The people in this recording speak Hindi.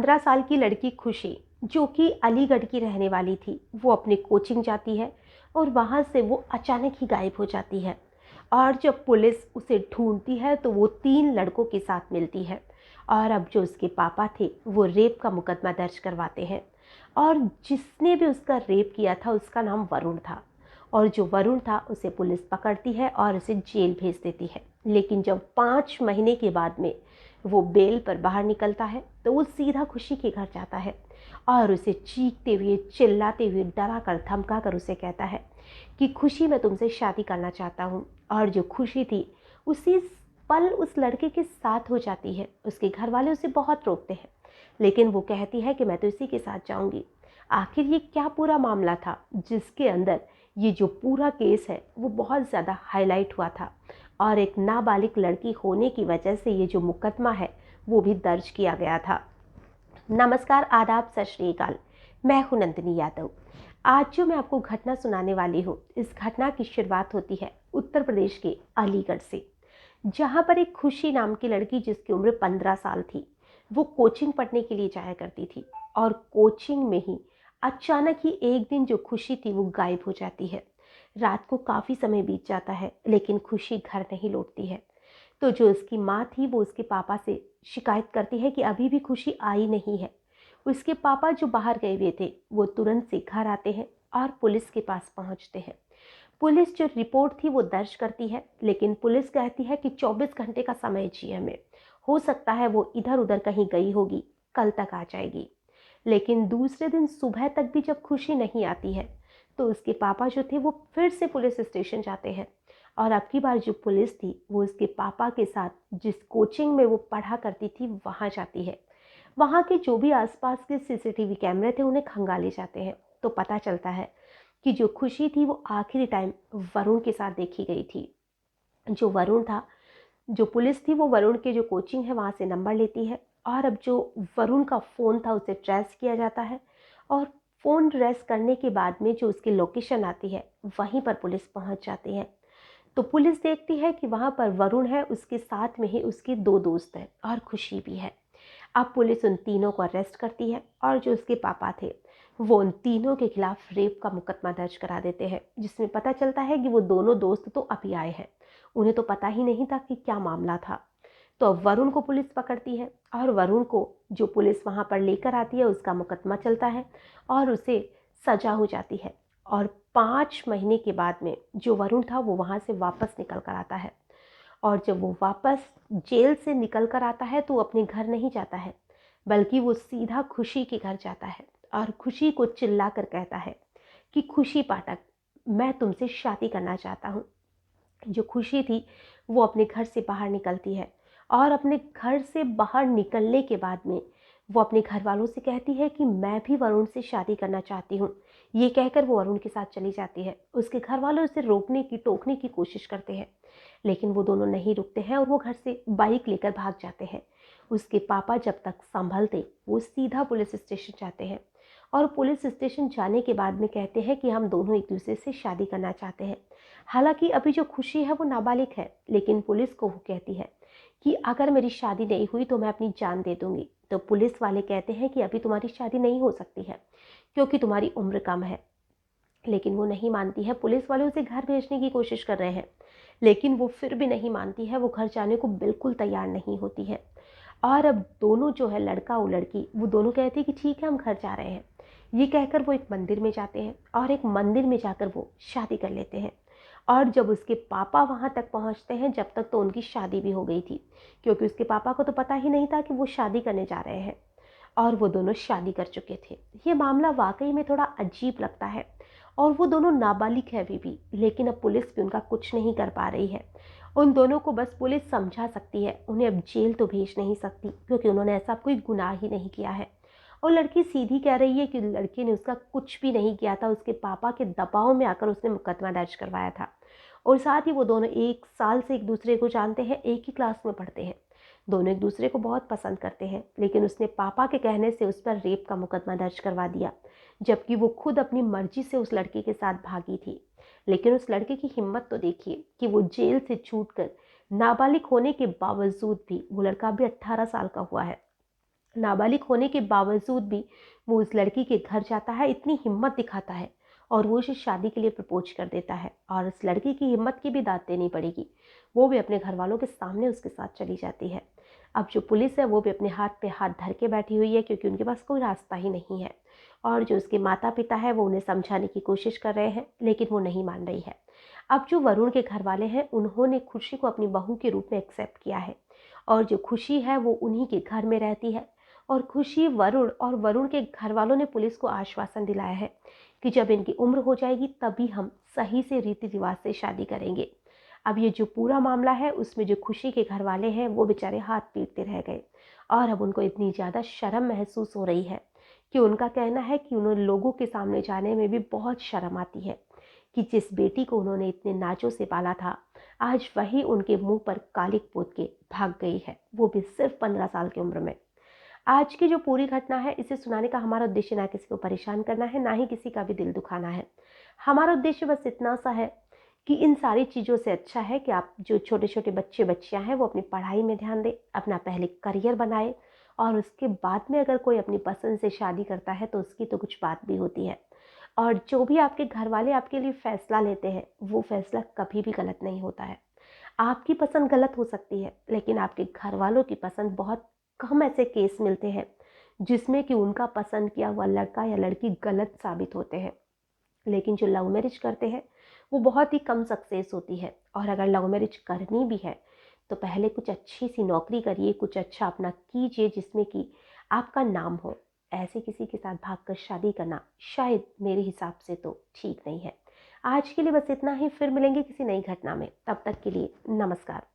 15 साल की लड़की खुशी, जो कि अलीगढ़ की रहने वाली थी, वो अपनी कोचिंग जाती है और वहाँ से वो अचानक ही गायब हो जाती है। और जब पुलिस उसे ढूंढती है तो वो 3 लड़कों के साथ मिलती है। और अब जो उसके पापा थे वो रेप का मुकदमा दर्ज करवाते हैं। और जिसने भी उसका रेप किया था उसका नाम वरुण था। और जो वरुण था उसे पुलिस पकड़ती है और उसे जेल भेज देती है। लेकिन जब 5 महीने के बाद में वो बेल पर बाहर निकलता है तो वो सीधा खुशी के घर जाता है और उसे चीखते हुए, चिल्लाते हुए, डरा कर, धमका कर उसे कहता है कि खुशी, मैं तुमसे शादी करना चाहता हूँ। और जो खुशी थी उसी पल उस लड़के के साथ हो जाती है। उसके घर वाले उसे बहुत रोकते हैं, लेकिन वो कहती है कि मैं तो इसी के साथ जाऊंगी। आखिर ये क्या पूरा मामला था जिसके अंदर ये जो पूरा केस है वो बहुत ज़्यादा हाईलाइट हुआ था और एक नाबालिग लड़की होने की वजह से ये जो मुकदमा है वो भी दर्ज किया गया था। नमस्कार, आदाब, सत श्री अकाल। मैं हूं नंदिनी यादव। आज जो मैं आपको घटना सुनाने वाली हूँ, इस घटना की शुरुआत होती है उत्तर प्रदेश के अलीगढ़ से, जहाँ पर एक खुशी नाम की लड़की, जिसकी उम्र 15 साल थी, वो कोचिंग पढ़ने के लिए जाया करती थी। और कोचिंग में ही अचानक ही एक दिन जो खुशी थी वो गायब हो जाती है। रात को काफ़ी समय बीत जाता है लेकिन खुशी घर नहीं लौटती है। तो जो उसकी माँ थी वो उसके पापा से शिकायत करती है कि अभी भी खुशी आई नहीं है। उसके पापा जो बाहर गए हुए थे वो तुरंत से घर आते हैं और पुलिस के पास पहुंचते हैं। पुलिस जो रिपोर्ट थी वो दर्ज करती है, लेकिन पुलिस कहती है कि 24 घंटे का समय चाहिए हमें। हो सकता है वो इधर उधर कहीं गई होगी, कल तक आ जाएगी। लेकिन दूसरे दिन सुबह तक भी जब खुशी नहीं आती है तो उसके पापा जो थे वो फिर से पुलिस स्टेशन जाते हैं। और अब की बार जो पुलिस थी वो उसके पापा के साथ जिस कोचिंग में वो पढ़ा करती थी वहाँ जाती है। वहाँ के जो भी आसपास के सीसीटीवी कैमरे थे उन्हें खंगाले जाते हैं। तो पता चलता है कि जो खुशी थी वो आखिरी टाइम वरुण के साथ देखी गई थी। जो वरुण था, जो पुलिस थी वो वरुण के जो कोचिंग है वहाँ से नंबर लेती है। और अब जो वरुण का फ़ोन था उसे ट्रेस किया जाता है। और फ़ोन ट्रेस करने के बाद में जो उसकी लोकेशन आती है वहीं पर पुलिस पहुँच जाती है। तो पुलिस देखती है कि वहाँ पर वरुण है, उसके साथ में ही उसके 2 दोस्त हैं और खुशी भी है। अब पुलिस उन तीनों को अरेस्ट करती है और जो उसके पापा थे वो उन तीनों के खिलाफ रेप का मुकदमा दर्ज करा देते हैं, जिसमें पता चलता है कि वो दोनों दोस्त तो अभी आए हैं, उन्हें तो पता ही नहीं था कि क्या मामला था। तो अब वरुण को पुलिस पकड़ती है और वरुण को जो पुलिस वहाँ पर लेकर आती है उसका मुकदमा चलता है और उसे सजा हो जाती है। और 5 महीने के बाद में जो वरुण था वो वहाँ से वापस निकल कर आता है। और जब वो वापस जेल से निकल कर आता है तो वो अपने घर नहीं जाता है, बल्कि वो सीधा खुशी के घर जाता है और खुशी को चिल्ला कर कहता है कि खुशी पाठक, मैं तुमसे शादी करना चाहता हूँ। जो खुशी थी वो अपने घर से बाहर निकलती है और अपने घर से बाहर निकलने के बाद में वो अपने घर वालों से कहती है कि मैं भी वरुण से शादी करना चाहती हूँ। ये कहकर वो वरुण के साथ चली जाती है। उसके घर वाले उसे रोकने की, टोकने की कोशिश करते हैं, लेकिन वो दोनों नहीं रुकते हैं और वो घर से बाइक लेकर भाग जाते हैं। उसके पापा जब तक संभलते वो सीधा पुलिस स्टेशन जाते हैं और पुलिस स्टेशन जाने के बाद में कहते हैं कि हम दोनों एक दूसरे से शादी करना चाहते हैं। हालांकि अभी जो खुशी है वो नाबालिग है, लेकिन पुलिस को वो कहती है कि अगर मेरी शादी नहीं हुई तो मैं अपनी जान दे दूंगी। तो पुलिस वाले कहते हैं कि अभी तुम्हारी शादी नहीं हो सकती है क्योंकि तुम्हारी उम्र कम है। लेकिन वो नहीं मानती है। पुलिस वाले उसे घर भेजने की कोशिश कर रहे हैं, लेकिन वो फिर भी नहीं मानती है। वो घर जाने को बिल्कुल तैयार नहीं होती है। और अब दोनों जो है, लड़का और लड़की, वो दोनों कहते हैं कि ठीक है हम घर जा रहे हैं। ये कहकर वो एक मंदिर में जाते हैं और एक मंदिर में जाकर वो शादी कर लेते हैं। और जब उसके पापा वहाँ तक पहुँचते हैं, जब तक तो उनकी शादी भी हो गई थी, क्योंकि उसके पापा को तो पता ही नहीं था कि वो शादी करने जा रहे हैं और वो दोनों शादी कर चुके थे। ये मामला वाकई में थोड़ा अजीब लगता है और वो दोनों नाबालिग है अभी भी, लेकिन अब पुलिस भी उनका कुछ नहीं कर पा रही है। उन दोनों को बस पुलिस समझा सकती है, उन्हें अब जेल तो भेज नहीं सकती क्योंकि उन्होंने ऐसा कोई गुनाह ही नहीं किया है। और लड़की सीधी कह रही है कि लड़के ने उसका कुछ भी नहीं किया था, उसके पापा के दबाव में आकर उसने मुकदमा दर्ज करवाया था। और साथ ही वो दोनों 1 साल से एक दूसरे को जानते हैं, एक ही क्लास में पढ़ते हैं, दोनों एक दूसरे को बहुत पसंद करते हैं। लेकिन उसने पापा के कहने से उस पर रेप का मुकदमा दर्ज करवा दिया, जबकि वो खुद अपनी मर्जी से उस लड़के के साथ भागी थी। लेकिन उस लड़के की हिम्मत तो देखिए कि वो जेल से छूटकर, नाबालिग होने के बावजूद भी, वो लड़का अभी 18 साल का हुआ है, नाबालिग होने के बावजूद भी वो उस लड़की के घर जाता है, इतनी हिम्मत दिखाता है और वो उसे शादी के लिए प्रपोज कर देता है। और उस लड़की की हिम्मत की भी दाद देनी पड़ेगी, वो भी अपने घर वालों के सामने उसके साथ चली जाती है। अब जो पुलिस है वो भी अपने हाथ पे हाथ धर के बैठी हुई है, क्योंकि उनके पास कोई रास्ता ही नहीं है। और जो उसके माता पिता है वो उन्हें समझाने की कोशिश कर रहे हैं, लेकिन वो नहीं मान रही है। अब जो वरुण के घर वाले हैं उन्होंने खुशी को अपनी बहू के रूप में एक्सेप्ट किया है, और जो खुशी है वो उन्हीं के घर में रहती है। और खुशी, वरुण और वरुण के घर वालों ने पुलिस को आश्वासन दिलाया है कि जब इनकी उम्र हो जाएगी तभी हम सही से रीति रिवाज से शादी करेंगे। अब ये जो पूरा मामला है उसमें जो खुशी के घर वाले हैं वो बेचारे हाथ पीटते रह गए, और अब उनको इतनी ज़्यादा शर्म महसूस हो रही है कि उनका कहना है कि उन्हें लोगों के सामने जाने में भी बहुत शर्म आती है कि जिस बेटी को उन्होंने इतने नाचों से पाला था, आज वही उनके मुंह पर कालिक पोत के भाग गई है, वो भी सिर्फ 15 साल की उम्र में। आज की जो पूरी घटना है इसे सुनाने का हमारा उद्देश्य ना किसी को परेशान करना है, ना ही किसी का भी दिल दुखाना है। हमारा उद्देश्य बस इतना सा है कि इन सारी चीज़ों से अच्छा है कि आप जो छोटे छोटे बच्चे बच्चियां हैं वो अपनी पढ़ाई में ध्यान दें, अपना पहले करियर बनाए, और उसके बाद में अगर कोई अपनी पसंद से शादी करता है तो उसकी तो कुछ बात भी होती है। और जो भी आपके घर वाले आपके लिए फ़ैसला लेते हैं वो फ़ैसला कभी भी गलत नहीं होता है। आपकी पसंद गलत हो सकती है, लेकिन आपके घर वालों की पसंद, बहुत कम ऐसे केस मिलते हैं जिसमें कि उनका पसंद किया हुआ लड़का या लड़की गलत साबित होते हैं। लेकिन जो लव मैरिज करते हैं वो बहुत ही कम सक्सेस होती है। और अगर लव मैरिज करनी भी है तो पहले कुछ अच्छी सी नौकरी करिए, कुछ अच्छा अपना कीजिए जिसमें कि आपका नाम हो। ऐसे किसी के साथ भागकर शादी करना शायद मेरे हिसाब से तो ठीक नहीं है। आज के लिए बस इतना ही, फिर मिलेंगे किसी नई घटना में। तब तक के लिए नमस्कार।